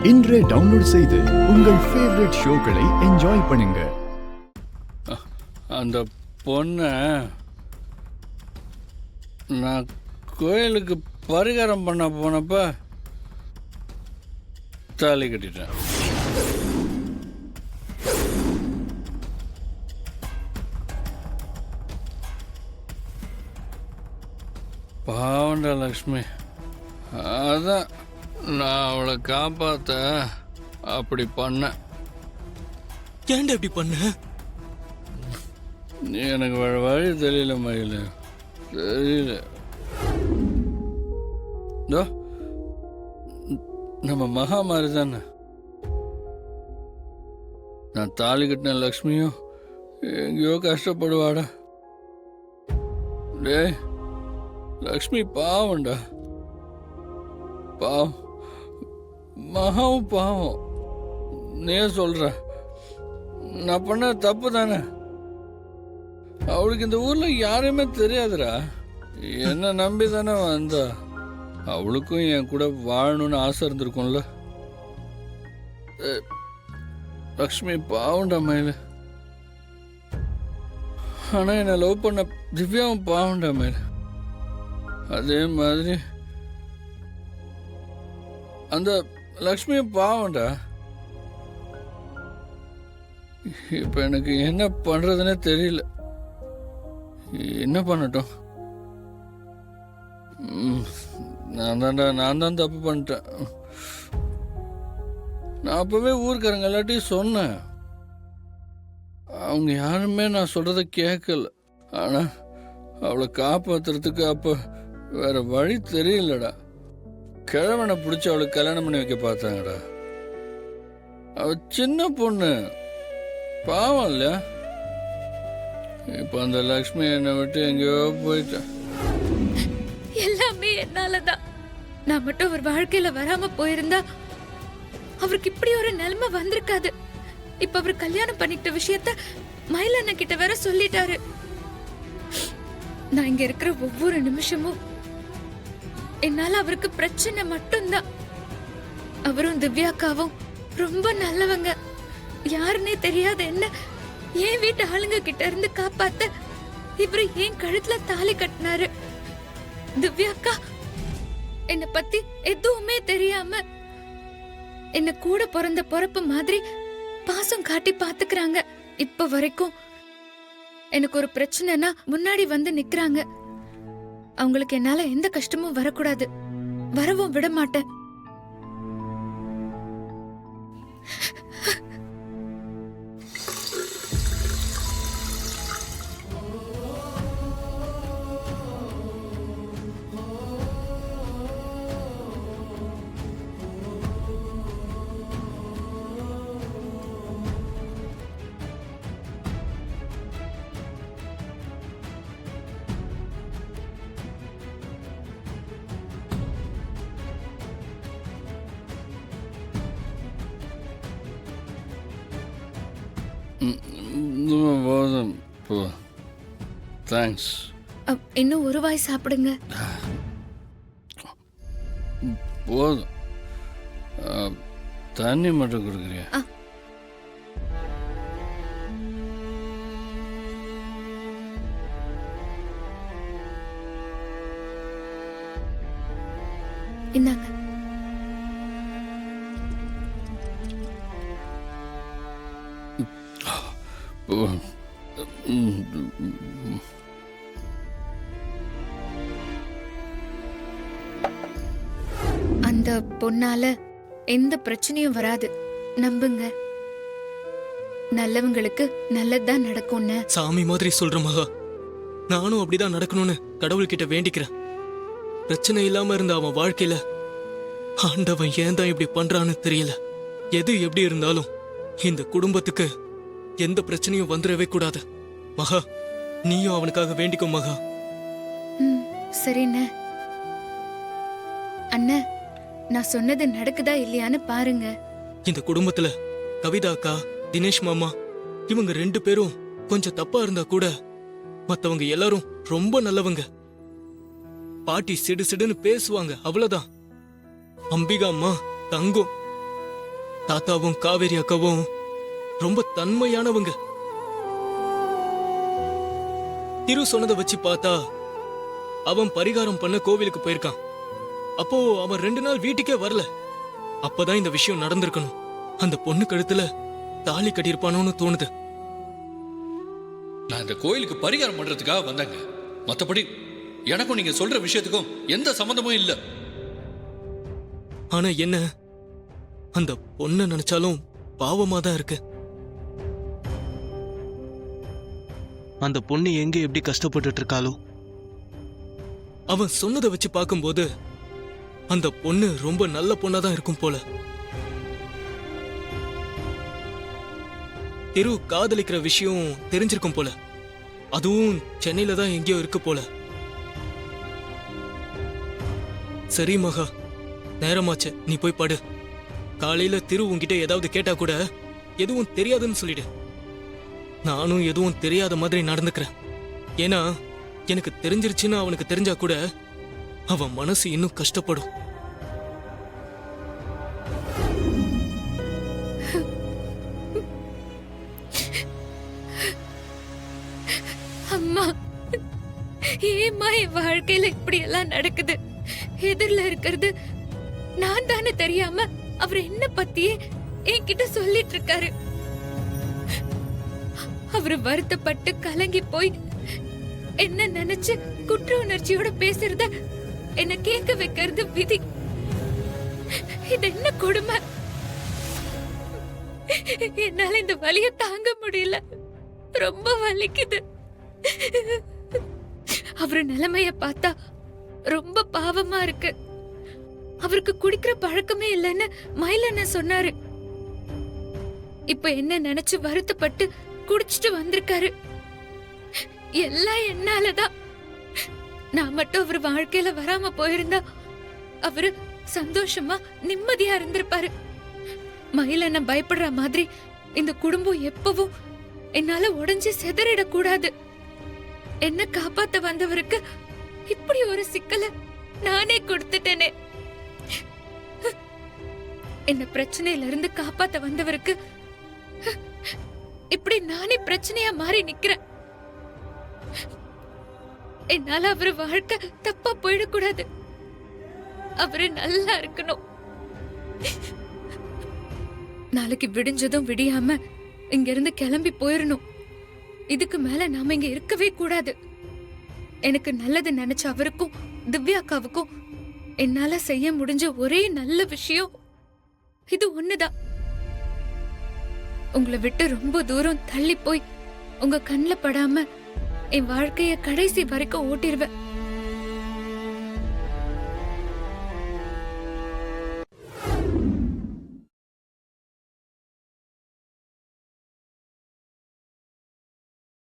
இன்றே டவுன்லோட் செய்து உங்கள் ஃபேவரட் ஷோக்களை என்ஜாய் பண்ணுங்க. அந்த பொண்ணை நான் கோயிலுக்கு பரிகாரம் பண்ண போனப்ப தாலி கட்டிட்டேன். பாவண்டா லக்ஷ்மி, அதான் நான் அவளை காப்பாத்த அப்படி பண்ணேன். ஏன்டா இப்படி பண்ண? எனக்கு வேற வழி தெரியல மயில, தெரியல. நம்ம மகா மாதிரி தானே. நான் தாலி கட்டின லக்ஷ்மியும் எங்கேயோ கஷ்டப்படுவாடா. டே லக்ஷ்மி பாவம்டா, பாவம். மகாவும் பாவம். நீ சொல்ற நான் பண்ண தப்பு தானே. அவளுக்கு இந்த ஊர்ல யாரையுமே தெரியாதுடா. என்ன நம்பி தானே வந்தா. அவளுக்கும் என் கூட வாழணும்னு ஆசை இருந்திருக்கும்ல. லக்ஷ்மி பாவண்டா மயில. ஆனா என்னை லவ் பண்ண திவ்யாவும் பாவண்டா மயில. அதே மாதிரி அந்த லக்ஷ்மியும் பாவண்டா. இப்ப எனக்கு என்ன பண்றதுன்னே தெரியல. என்ன பண்ணட்டும்? நான் தான் தப்பு பண்ணிட்டேன். நான் அப்பவே ஊருக்காரங்க எல்லாத்தையும் சொன்னேன். அவங்க யாருமே நான் சொல்றத கேட்கல. ஆனா அவளை காப்பாத்துறதுக்கு அப்ப வேற வழி தெரியலடா. கிழவனை பிடிச்சி அவளுக்கு கல்யாணம் பண்ணி வைக்க பார்த்தாங்கடா. அவ சின்ன பொண்ணு, பாவம் இல்ல. இப்ப அந்த லக்ஷ்மி என்னை விட்டு எங்கேயோ போயிட்டா. எல்லாமே என்னாலதான். நான் மட்டும் அவர் வாழ்க்கையில வராம போயிருந்தா அவருக்கு இப்படி ஒரு நிலைமை வந்திருக்காது. இப்ப அவர் கல்யாணம் பண்ணிக்கிட்ட விஷயத்த மயிலண்ண கிட்ட வேற சொல்லிட்டாரு. நான் இங்க இருக்கிற ஒவ்வொரு நிமிஷமும் என்னால அவருக்கு பிரச்சனை மட்டும்தான். அவரும் திவ்யாக்காவும் ரொம்ப நல்லவங்க. யாருன்னே தெரியாத என்ன என் வீட்டு ஆளுங்க கிட்ட இருந்து காப்பாத்த இவரு என் கழுத்துல தாலி கட்டினாரு. திவ்யாக்கா என்ன பத்தி எதுவுமே தெரியாம என்ன கூட பிறந்த பொறப்பு மாதிரி பாசம் காட்டி பாத்துக்கிறாங்க. இப்ப வரைக்கும் எனக்கு ஒரு பிரச்சனைனா முன்னாடி வந்து நிக்கிறாங்க. அவங்களுக்கு என்னால எந்த கஷ்டமும் வரக்கூடாது, வரவும் விட மாட்டேன். போதும், தேங்க்ஸ். இன்னும் ஒரு வாய் சாப்பிடுங்க. போதும். தண்ணி மட்டும் கொடுக்குறியா? இந்தாங்க. அந்த பொண்ணால எந்த பிரச்சனையும் வராது, நம்புங்க. நல்லவங்களுக்கு நல்லதுதான் நடக்கும்னு. சாமி மாதிரி சொல்ற மகா. நானும் அப்படிதான் நடக்கணும்னு கடவுள்கிட்ட வேண்டிக்கிறேன். பிரச்சனை இல்லாம இருந்த அவன் வாழ்க்கையில ஆண்டவன் ஏன் தான் இப்படி பண்றான்னு தெரியல. எது எப்படி இருந்தாலும் இந்த குடும்பத்துக்கு எந்த பிரச்சனையும் வந்துடவே கூடாது. மகா, நீயும் அவனுக்காக வேண்டிக்கும் மகா. சரிண்ணே. அண்ணா, நான் சொன்னது நடக்குதா இல்லையான்னு பாருங்க. இந்த குடும்பத்துல கவிதா அக்கா, தினேஷ் மாமா இவங்க 2 பேரும் கொஞ்சம் தப்பா இருந்தா கூட மத்தவங்க எல்லாரும் ரொம்ப நல்லவங்க. பாட்டி சிடு சிடுன்னு பேசுவாங்க, அவ்வளவுதான். அம்பிகா அம்மா தங்கம். தாத்தாவும் காவேரி அக்காவும் ரொம்ப தன்மையானவங்க. திரு சொன்னதை வச்சு பார்த்தா அவன் பரிகாரம் பண்ண கோவிலுக்கு போயிருக்கான். அப்போ அவன் 2 நாள் வீட்டுக்கே வரல. அப்பதான் இந்த விஷயம் நடந்திருக்கணும். அந்த பொண்ணு கழுத்துல தாலி கட்டியிருப்பானோன்னு தோணுது. நான் இந்த கோயிலுக்கு பரிகாரம் பண்றதுக்காக வந்தேங்க. மத்தபடி எனக்கும் நீங்க சொல்ற விஷயத்துக்கும் எந்த சம்பந்தமும் இல்ல. ஆனா என்ன, அந்த பொண்ணை நினைச்சாலும் பாவமா தான் இருக்கு. அந்த பொண்ணு எங்க எப்படி கஷ்டப்பட்டுட்டு இருக்காளோ. அவன் சொன்னதை வச்சு பார்க்கும்போது அந்த பொண்ணு ரொம்ப நல்ல பொண்ணா தான் இருக்கும் போல. திரு காதலிக்கிற விஷயம் தெரிஞ்சிருக்கும் போல. அதுவும் சென்னையில தான் எங்கேயோ இருக்கு போல. சரி மகா, நேரமாச்சு, நீ போய் படு. காலையில திரு உன்கிட்ட ஏதாவது கேட்டா கூட எதுவும் தெரியாதுன்னு சொல்லிடு. நானும் எதுவும் தெரியாத மாதிரி நடந்துக்கிறேன். ஏன்னா எனக்கு தெரிஞ்சிருச்சுன்னு அவனுக்கு தெரிஞ்சா கூட அவன் மனசு இன்னும் கஷ்டப்படும். அம்மா, ஏம்மா என் வாழ்க்கையில இப்படி எல்லாம் நடக்குது? எதிரில இருக்கிறது நான் தானே தெரியாம அவர் என்ன பத்தியே என்கிட்ட சொல்லிட்டு இருக்காரு. அவரு வருத்தப்பட்டு கலங்கி போய் என்ன நினைச்சு குற்ற உணர்ச்சியோட பேசுறத என்ன கேட்க வைக்கிறது விதி. இது என்ன கொடுமை? என்னால இந்த வலிய தாங்க முடியல. ரொம்ப வலிக்குது. அவரு நிலைமைய பார்த்தா ரொம்ப பாவமா இருக்கு. அவருக்கு குடிக்கிற பழக்கமே இல்லைன்னு மயிலண்ணன் சொன்னாரு. இப்ப என்ன நினைச்சு வருத்தப்பட்டு குடிச்சிட்டு வந்திருக்காரு. எல்லாம் என்னாலதான். நான் மட்டும் அவர் வாழ்க்கையில வராம போயிருந்தா அவரு சந்தோஷமா நிம்மதியா இருந்திருப்பாரு. மயிலண்ணன் பயப்படுற மாதிரி இந்த குடும்பம் எப்பவும் என்னால உடைஞ்சு சிதறிடக்கூடாது. என்ன காப்பாத்த வந்தவருக்கு இப்படி ஒரு சிக்கலை நானே கொடுத்துட்டேனே. என்ன பிரச்சனையில இருந்து காப்பாத்த வந்தவருக்கு இப்படி நானே பிரச்சனையா மாறி நிக்கிறேன். என்னால அவரு வாழ்க்கை தப்பா போயிடக்கூடாது. அவரு நல்லா இருக்கணும். நாளைக்கு விடிஞ்சதும் விடியாம இங்க இருந்து கிளம்பி போயிடணும். இதுக்கு மேல நாம இங்க இருக்கவே கூடாது. எனக்கு நல்லது நினைச்ச அவருக்கும் திவ்யாக்காவுக்கும் என்னால செய்ய முடிஞ்ச ஒரே நல்ல விஷயம் இது ஒண்ணுதான். உங்களை விட்டு ரொம்ப தூரம் தள்ளி போய் உங்க கண்ணுல படாம என் வாழ்க்கைய கடைசி வரைக்கும் ஓட்டிருவேன்.